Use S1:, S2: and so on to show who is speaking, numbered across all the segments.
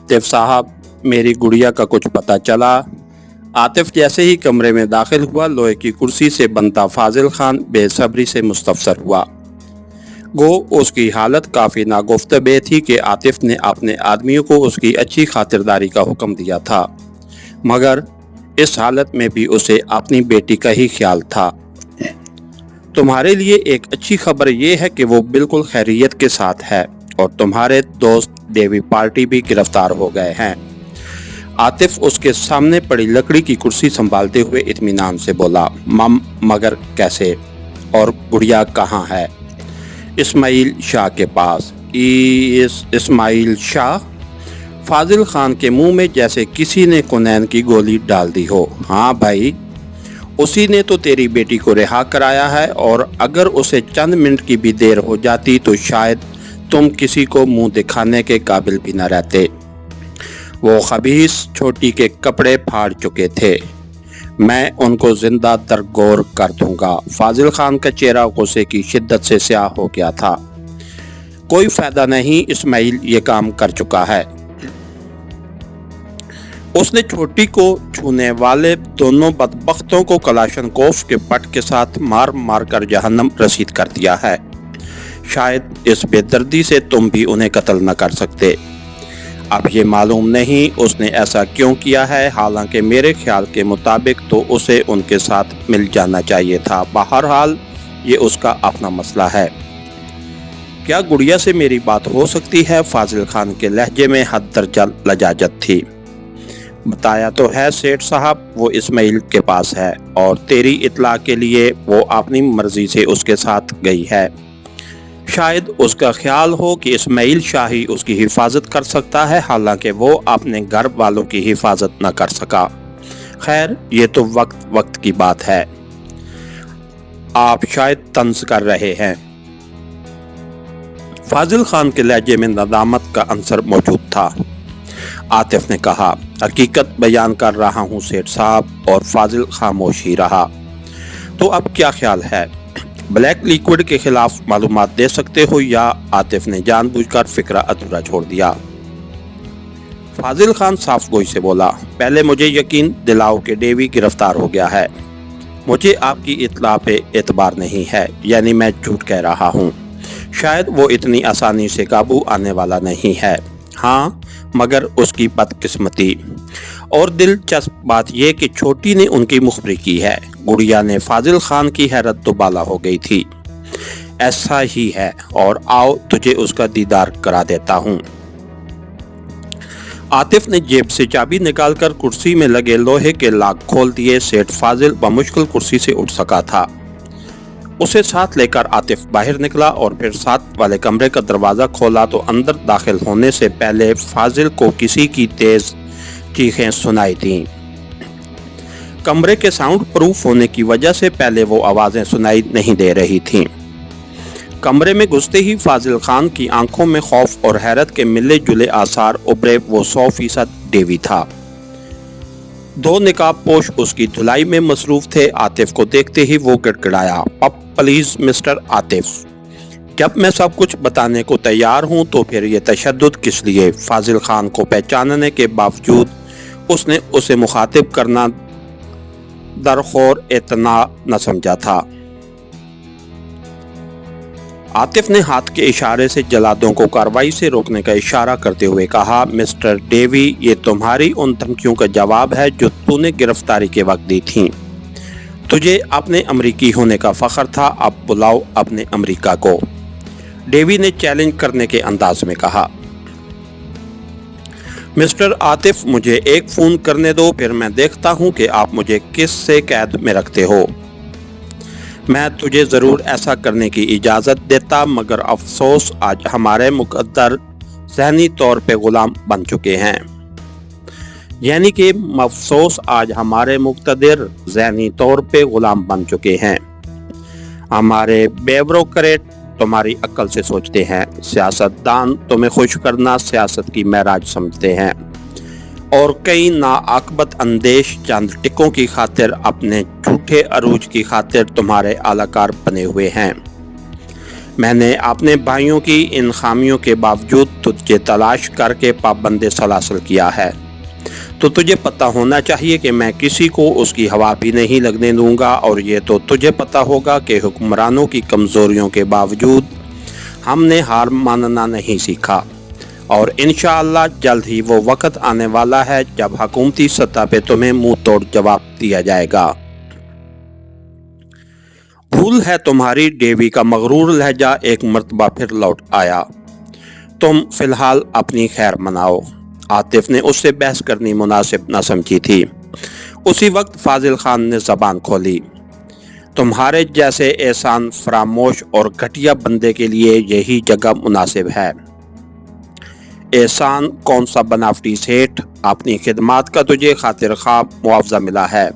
S1: आतिफ साहब, मेरी गुड़िया का कुछ पता चला? आतिफ जैसे ही कमरे में दाखिल हुआ, लोहे की कुर्सी से बनता फाजिल खान बेसब्री से मुस्तफसर हुआ। गो उसकी हालत काफ़ी नागुफ्तबे थी कि आतिफ ने अपने आदमियों को उसकी अच्छी खातिरदारी का हुक्म दिया था, मगर इस हालत में भी उसे अपनी बेटी का ही ख्याल था। तुम्हारे लिए एक अच्छी खबर ये है कि वो बिल्कुल खैरियत के साथ है और तुम्हारे दोस्त डेवी पार्टी भी गिरफ्तार हो गए हैं। आतिफ उसके सामने पड़ी लकड़ी की कुर्सी संभालते हुए इत्मीनान से बोला। मगर कैसे? और गुड़िया कहाँ है? इस्माइल शाह के पास। इस्माइल शाह? फाजिल खान के मुंह में जैसे किसी ने कुनैन की गोली डाल दी हो। हाँ भाई, उसी ने तो तेरी बेटी को रिहा कराया है, और अगर उसे चंद मिनट की भी देर हो जाती तो शायद तुम किसी को मुंह दिखाने के काबिल भी न रहते। वो खबीस छोटी के कपड़े फाड़ चुके थे, मैं उनको जिंदा दरगोर कर दूंगा। फाजिल खान का चेहरा गुस्से की शिद्दत से स्याह हो गया था। कोई फायदा नहीं, इस्माइल ये काम कर चुका है। उसने छोटी को छूने वाले दोनों बदबख्तों को कलाशनकोफ के पट के साथ मार मार कर जहन्नम रसीद कर दिया है। शायद इस बेदर्दी से तुम भी उन्हें कत्ल न कर सकते। अब ये मालूम नहीं उसने ऐसा क्यों किया है, हालांकि मेरे ख्याल के मुताबिक तो उसे उनके साथ मिल जाना चाहिए था। बहरहाल ये उसका अपना मसला है। क्या गुड़िया से मेरी बात हो सकती है? फाजिल खान के लहजे में हद दर्जा लजाजत थी। बताया तो है सेठ साहब, वो इस्माइल के पास है और तेरी इत्ला के लिए वो अपनी मर्जी से उसके साथ गई है। शायद उसका ख्याल हो कि इस्माइल शाह ही उसकी हिफाजत कर सकता है, हालांकि वो अपने घर वालों की हिफाजत न कर सका। खैर, ये तो वक्त की बात है। आप शायद तंज कर रहे हैं। फाजिल खान के लहजे में नदामत का अंसर मौजूद था। आतिफ ने कहा, हकीकत बयान कर रहा हूँ सेठ साहब, और फाजिल खामोश ही रहा। तो अब क्या ख्याल है? ब्लैक लिक्विड के खिलाफ मालूमात दे सकते हो? या आतिफ ने जानबूझकर फिक्रा अधूरा छोड़ दिया। फाजिल खान साफ गोई से बोला, पहले मुझे यकीन दिलाओ कि डेवी गिरफ्तार हो गया है। मुझे आपकी इत्ला पे एतबार नहीं है, यानी मैं झूठ कह रहा हूँ। शायद वो इतनी आसानी से काबू आने वाला नहीं है। हाँ, मगर उसकी बदकिस्मती और दिलचस्प बात यह कि छोटी ने उनकी मुखबरी की है। गुड़िया ने फाजिल खान की हैरत दोबाला हो गई थी। ऐसा ही है, और आओ तुझे उसका दीदार करा देता हूँ। आतिफ ने जेब से चाबी निकालकर कुर्सी में लगे लोहे के लॉक खोल दिए। सेठ फाजिल बमुश्किल कुर्सी से उठ सका था। उसे साथ लेकर आतिफ बाहर निकला और फिर साथ वाले कमरे का दरवाज़ा खोला तो अंदर दाखिल होने से पहले फाजिल को किसी की तेज चीखें सुनाई दी। कमरे के साउंड प्रूफ होने की वजह से पहले वो आवाज़ें सुनाई नहीं दे रही थीं। कमरे में घुसते ही फाजिल खान की आंखों में खौफ और हैरत के मिले जुले आसार उभरे। वो 100% डेवी था। दो निकाब पोश उसकी धुलाई में मसरूफ थे। आतिफ को देखते ही वो गिड़गिड़ाया, प्लीज मिस्टर आतिफ, जब मैं सब कुछ बताने को तैयार हूँ तो फिर ये तशद्दुद किस लिए? फाजिल खान को पहचानने के बावजूद उसने उसे मुखातिब करना दरखोर इतना न समझा था। आतिफ ने हाथ के इशारे से जल्लादों को कार्रवाई से रोकने का इशारा करते हुए कहा, मिस्टर डेवी, ये तुम्हारी उन धमकियों का जवाब है जो तूने गिरफ्तारी के वक्त दी थी। तुझे अपने अमरीकी होने का फख्र था, अब बुलाओ अपने अमरीका को। डेवी ने चैलेंज करने के अंदाज में कहा। मिस्टर आतिफ, मुझे एक फ़ोन करने दो, फिर मैं देखता हूँ कि आप मुझे किस से कैद में रखते हो। मैं तुझे ज़रूर ऐसा करने की इजाज़त देता, मगर अफसोस आज हमारे मुक़द्दर ज़हनी तौर पे ग़ुलाम बन चुके हैं। यानी कि अफसोस आज हमारे मुक़्तदिर ज़हनी तौर पे ग़ुलाम बन चुके हैं। हमारे बेब्रोकरेट तुम्हारी अक्ल से सोचते हैं, सियासतदान तुम्हें खुश करना सियासत की महराज समझते हैं, और कई नाआकबत अंदेश चंद टिकों की खातिर अपने झूठे अरूज की खातिर तुम्हारे आलाकार बने हुए हैं। میں نے اپنے بھائیوں کی ان خامیوں کے باوجود تجھے تلاش کر کے پابند سلاسل کیا ہے، تو تجھے پتہ ہونا چاہیے کہ میں کسی کو اس کی ہوا بھی نہیں لگنے دوں گا، اور یہ تو تجھے پتہ ہوگا کہ حکمرانوں کی کمزوریوں کے باوجود ہم نے ہار ماننا نہیں سیکھا، اور انشاءاللہ جلد ہی وہ وقت آنے والا ہے جب حکومتی سطح پہ تمہیں منہ توڑ جواب دیا جائے گا۔ بھول ہے تمہاری ڈیوی کا مغرور لہجہ ایک مرتبہ پھر لوٹ آیا۔ تم فی الحال اپنی خیر مناؤ۔ عاطف نے اس سے بحث کرنی مناسب نہ سمجھی تھی۔ اسی وقت فاضل خان نے زبان کھولی۔ تمہارے جیسے احسان فراموش اور گھٹیا بندے کے لیے یہی جگہ مناسب ہے۔ احسان کون سا بنافٹی سیٹھ، اپنی خدمات کا تجھے خاطر خواہ معاوضہ ملا ہے۔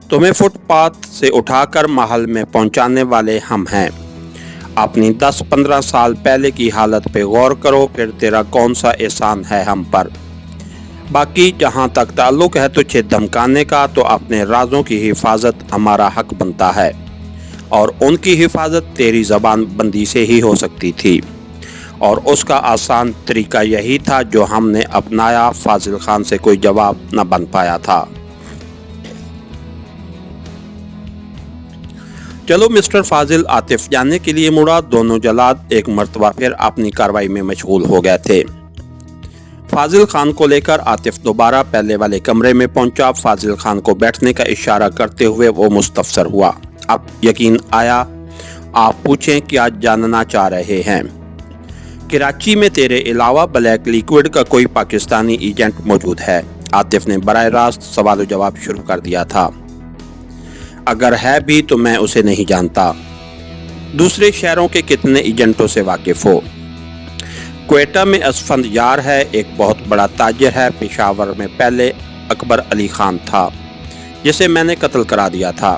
S1: تمہیں فٹ پاتھ سے اٹھا کر محل میں پہنچانے والے ہم ہیں۔ اپنی 10-15 سال پہلے کی حالت پہ غور کرو، پھر تیرا کون سا احسان ہے ہم پر۔ باقی جہاں تک تعلق ہے تجھے دھمکانے کا، تو اپنے رازوں کی حفاظت ہمارا حق بنتا ہے، اور ان کی حفاظت تیری زبان بندی سے ہی ہو سکتی تھی، اور اس کا آسان طریقہ یہی تھا جو ہم نے اپنایا۔ فاضل خان سے کوئی جواب نہ بن پایا تھا۔ چلو مسٹر فاضل، عاطف جاننے کے لیے مڑا۔ دونوں جلاد ایک مرتبہ پھر اپنی کارروائی میں مشغول ہو گئے تھے۔ فاضل خان کو لے کر عاطف دوبارہ پہلے والے کمرے میں پہنچا۔ فاضل خان کو بیٹھنے کا اشارہ کرتے ہوئے وہ مستفسر ہوا۔ اب یقین آیا، آپ پوچھیں کیا جاننا چاہ رہے ہیں؟ کراچی میں تیرے علاوہ بلیک لیکوڈ کا کوئی پاکستانی ایجنٹ موجود ہے؟ عاطف نے براہ راست سوال و جواب شروع کر دیا تھا۔ اگر ہے بھی تو میں اسے نہیں جانتا۔ دوسرے شہروں کے کتنے ایجنٹوں سے واقف ہو؟ کوئٹہ میں اسفند یار ہے، ایک بہت بڑا تاجر ہے۔ پشاور میں پہلے اکبر علی خان تھا جسے میں نے قتل کرا دیا تھا،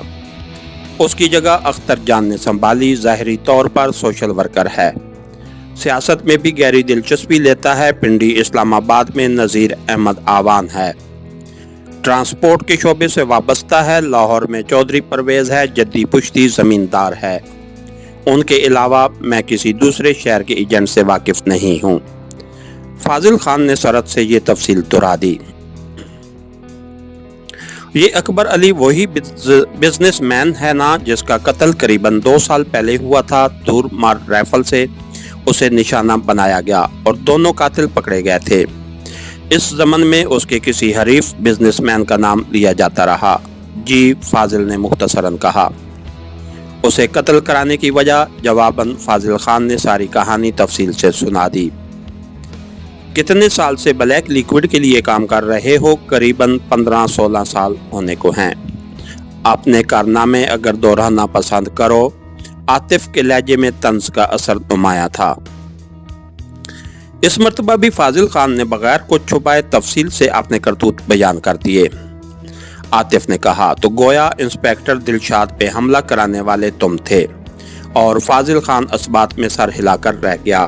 S1: اس کی جگہ اختر جان نے سنبھالی۔ ظاہری طور پر سوشل ورکر ہے، سیاست میں بھی گہری دلچسپی لیتا ہے۔ پنڈی اسلام آباد میں نذیر احمد آوان ہے، ٹرانسپورٹ کے شعبے سے وابستہ ہے۔ لاہور میں چودھری پرویز ہے، جدی پشتی زمیندار ہے۔ ان کے علاوہ میں کسی دوسرے شہر کے ایجنٹ سے واقف نہیں ہوں۔ فاضل خان نے سرعت سے یہ تفصیل دہرا دی۔ یہ اکبر علی وہی بزنس مین ہے نا جس کا قتل قریباً 2 سال پہلے ہوا تھا؟ دور مار رائفل سے اسے نشانہ بنایا گیا اور دونوں قاتل پکڑے گئے تھے۔ اس زمن میں اس کے کسی حریف بزنس مین کا نام لیا جاتا رہا؟ جی، فاضل نے مختصراً کہا۔ اسے قتل کرانے کی وجہ؟ جواباً فاضل خان نے ساری کہانی تفصیل سے سنا دی۔ کتنے سال سے بلیک لیکوڈ کے لیے کام کر رہے ہو؟ قریباً 15-16 سال ہونے کو ہیں۔ اپنے کارنامے اگر دہرانا پسند کرو۔ عاطف کے لہجے میں طنز کا اثر نمایاں تھا۔ اس مرتبہ بھی فاضل خان نے بغیر کچھ چھپائے تفصیل سے اپنے کرتوت بیان کر دیے۔ عاطف نے کہا، تو گویا انسپیکٹر دلشاد پہ حملہ کرانے والے تم تھے؟ اور فاضل خان اس بات میں سر ہلا کر رہ گیا۔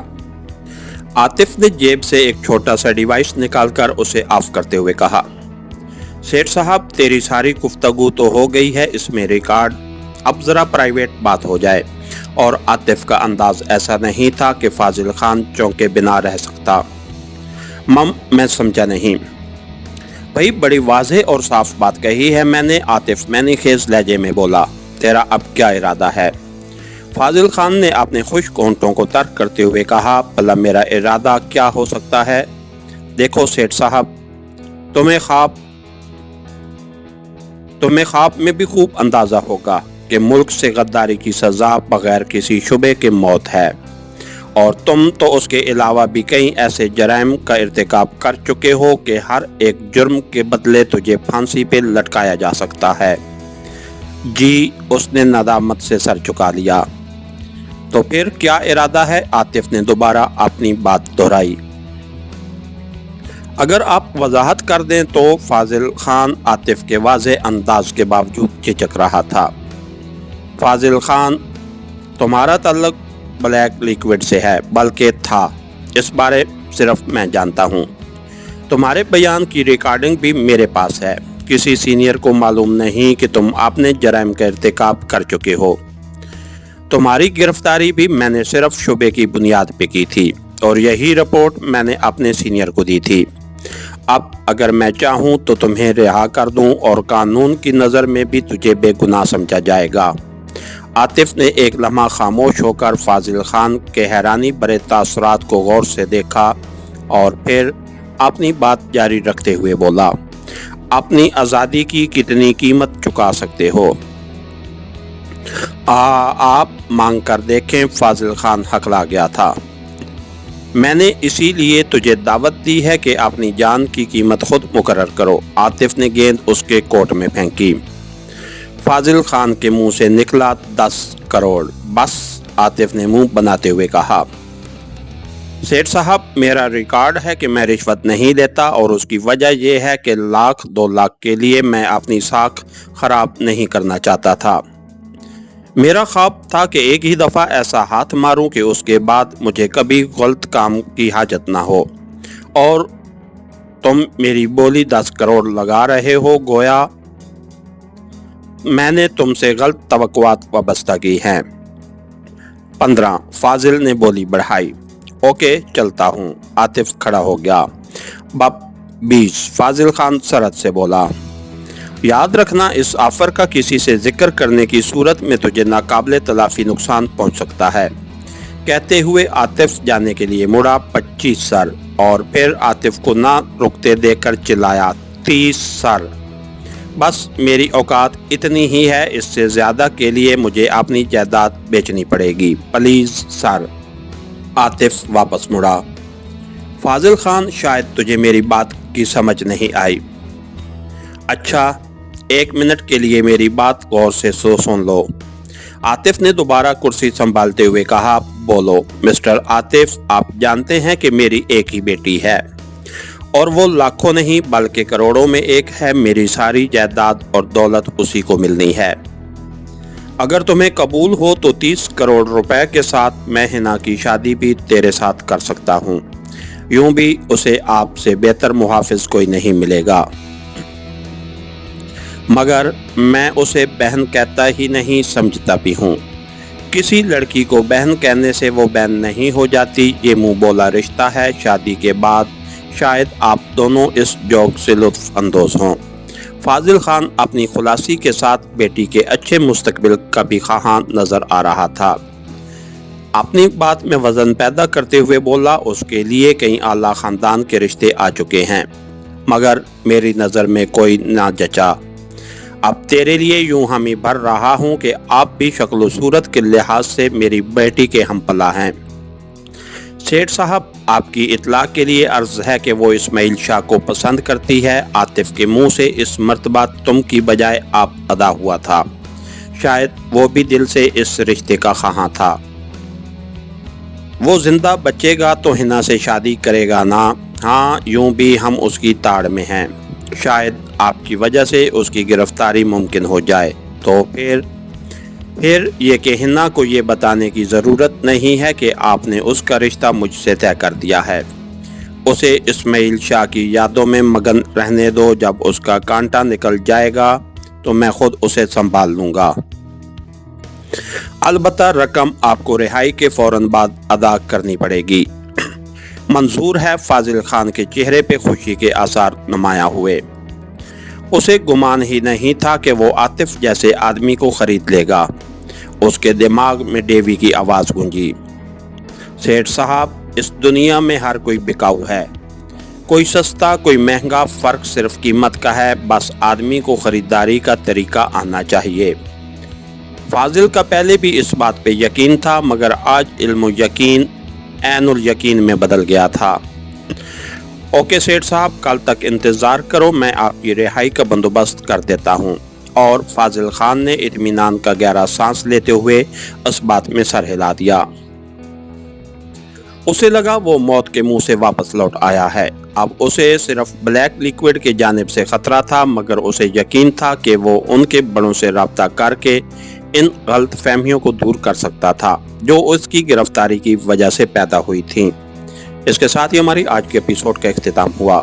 S1: عاطف نے جیب سے ایک چھوٹا سا ڈیوائس نکال کر اسے آف کرتے ہوئے کہا، سیٹھ صاحب تیری ساری گفتگو تو ہو گئی ہے، اس میں ریکارڈ، اب ذرا پرائیویٹ بات ہو جائے۔ اور عاطف کا انداز ایسا نہیں تھا کہ فاضل خان چونکے بنا رہ سکتا۔ میں سمجھا نہیں۔ بھئی بڑی واضح اور صاف بات کہی ہے میں نے، عاطف میں نے خیز لہجے میں بولا۔ تیرا اب کیا ارادہ ہے؟ فاضل خان نے اپنے خشک ہونٹوں کو ترک کرتے ہوئے کہا، بھلا میرا ارادہ کیا ہو سکتا ہے؟ دیکھو سیٹھ صاحب، تمہیں خواب میں بھی خوب اندازہ ہوگا کہ ملک سے غداری کی سزا بغیر کسی شبے کے موت ہے، اور تم تو اس کے علاوہ بھی کئی ایسے جرائم کا ارتکاب کر چکے ہو کہ ہر ایک جرم کے بدلے تجھے پھانسی پہ لٹکایا جا سکتا ہے۔ جی، اس نے ندامت سے سر جھکا لیا۔ تو پھر کیا ارادہ ہے؟ عاطف نے دوبارہ اپنی بات دہرائی۔ اگر آپ وضاحت کر دیں تو؟ فاضل خان عاطف کے واضح انداز کے باوجود جھجک رہا تھا۔ فاضل خان، تمہارا تعلق بلیک لیکوڈ سے ہے، بلکہ تھا، اس بارے صرف میں جانتا ہوں۔ تمہارے بیان کی ریکارڈنگ بھی میرے پاس ہے۔ کسی سینئر کو معلوم نہیں کہ تم اپنے جرائم کا ارتکاب کر چکے ہو۔ तुम्हारी गिरफ्तारी भी मैंने सिर्फ शुबे की बुनियाद पे की थी और यही रिपोर्ट मैंने अपने सीनियर को दी थी। अब अगर मैं चाहूँ तो तुम्हें रिहा कर दूँ और कानून की नज़र में भी तुझे बेगुनाह समझा जाएगा। आतिफ ने एक लम्हा खामोश होकर फाजिल खान के हैरानी भरे तासुरात को गौर से देखा और फिर अपनी बात जारी रखते हुए बोला, अपनी आज़ादी की कितनी कीमत चुका सकते हो? आप मांग कर देखें। फाजिल खान हकला गया था। मैंने इसीलिए तुझे दावत दी है कि अपनी जान की कीमत खुद मुकर्रर करो। आतिफ ने गेंद उसके कोर्ट में फेंकी। फाजिल खान के मुंह से निकला 10 करोड़। बस, आतिफ ने मुंह बनाते हुए कहा। सेठ साहब, मेरा रिकॉर्ड है कि मैं रिश्वत नहीं लेता और उसकी वजह यह है कि लाख 2 लाख के लिए मैं अपनी साख खराब नहीं करना चाहता था। मेरा ख्वाब था कि एक ही दफ़ा ऐसा हाथ मारूं कि उसके बाद मुझे कभी गलत काम की हाजत ना हो। और तुम मेरी बोली 10 करोड़ लगा रहे हो, गोया मैंने तुमसे गलत तवक्कुआत वाबस्ता की हैं। 15। फाजिल ने बोली बढ़ाई। ओके, चलता हूँ। आतिफ खड़ा हो गया। 20। फाजिल खान सरहद से बोला, याद रखना, इस ऑफर का किसी से जिक्र करने की सूरत में तुझे नाकाबिले तलाफी नुकसान पहुंच सकता है। कहते हुए आतिफ जाने के लिए मुड़ा। 25 सर। और फिर आतिफ को ना रुकते देकर चिल्लाया, 30 सर। बस, मेरी औकात इतनी ही है, इससे ज़्यादा के लिए मुझे अपनी जायदाद बेचनी पड़ेगी। Please sir. आतिफ वापस मुड़ा। फाजिल खान, शायद तुझे मेरी बात की समझ नहीं आई। अच्छा, 1 मिनट के लिए मेरी बात गौर से सुन लो। आतिफ ने दोबारा कुर्सी संभालते हुए कहा, बोलो। मिस्टर आतिफ, आप जानते हैं कि मेरी एक ही बेटी है और वो लाखों नहीं बल्कि करोड़ों में एक है। मेरी सारी जायदाद और दौलत उसी को मिलनी है। अगर तुम्हें कबूल हो तो 30 करोड़ रुपए के साथ मैं हिना की शादी भी तेरे साथ कर सकता हूँ। यूं भी उसे आपसे बेहतर मुहाफिज कोई नहीं मिलेगा। मगर मैं उसे बहन कहता ही नहीं, समझता भी हूँ। किसी लड़की को बहन कहने से वो बहन नहीं हो जाती। ये मुंह बोला रिश्ता है। शादी के बाद शायद आप दोनों इस जोक से लुत्फ अंदोज हों। फाजिल खान अपनी खुलासी के साथ बेटी के अच्छे मुस्तकबिल का भी ख्वाहां नजर आ रहा था। अपनी बात में वजन पैदा करते हुए बोला, उसके लिए कई आला खानदान के रिश्ते आ चुके हैं, मगर मेरी नज़र में कोई ना जचा। अब तेरे लिए यूं हामी भर रहा हूं कि आप भी शक्ल सूरत के लिहाज से मेरी बेटी के हमपला हैं। सेठ साहब, आपकी इत्ला के लिए अर्ज है कि वो इस्माइल शाह को पसंद करती है। आतिफ के मुंह से इस मर्तबा तुम की बजाय आप अदा हुआ था। शायद वो भी दिल से इस रिश्ते का ख्वाहां था। वो जिंदा बचेगा तो हिना से शादी करेगा ना? हाँ, यूं भी हम उसकी ताड़ में हैं। शायद आपकी वजह से उसकी गिरफ्तारी मुमकिन हो जाए। तो फिर ये कि हिना को ये बताने की ज़रूरत नहीं है कि आपने उसका रिश्ता मुझसे तय कर दिया है। उसे इस्माइल शाह की यादों में मगन रहने दो। जब उसका कांटा निकल जाएगा तो मैं खुद उसे संभाल लूँगा। अलबत्ता रकम आपको रिहाई के फौरन बाद अदा करनी पड़ेगी। मंजूर है। फाजिल खान के चेहरे पे खुशी के आसार नुमाया हुए। उसे गुमान ही नहीं था कि वो आतिफ जैसे आदमी को खरीद लेगा। उसके दिमाग में डेवी की आवाज़ गूंजी, सेठ साहब, इस दुनिया में हर कोई बिकाऊ है। कोई सस्ता, कोई महंगा, फ़र्क सिर्फ कीमत का है। बस आदमी को ख़रीदारी का तरीका आना चाहिए। फाजिल का पहले भी इस बात पे यकीन था, मगर आज इल्म यकीन ऐनुल यकीन में बदल गया था। ओके सेठ साहब, कल तक इंतज़ार करो, मैं आपकी रिहाई का बंदोबस्त कर देता हूँ। और फाजिल खान ने इत्मीनान का गहरा सांस लेते हुए इस बात में सर हिला दिया। उसे लगा वो मौत के मुंह से वापस लौट आया है। अब उसे सिर्फ ब्लैक लिक्विड की जानिब से खतरा था, मगर उसे यकीन था कि वो उनके बड़ों से रब्ता करके इन गलत फहमियों को दूर कर सकता था जो उसकी गिरफ्तारी की वजह से पैदा हुई थी। इसके साथ ही हमारी आज के एपिसोड का इख्तिताम हुआ।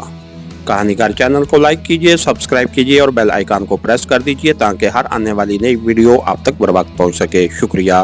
S1: कहानीकार चैनल को लाइक कीजिए, सब्सक्राइब कीजिए और बेल आइकन को प्रेस कर दीजिए ताकि हर आने वाली नई वीडियो आप तक बर वक्त पहुँच सके। शुक्रिया।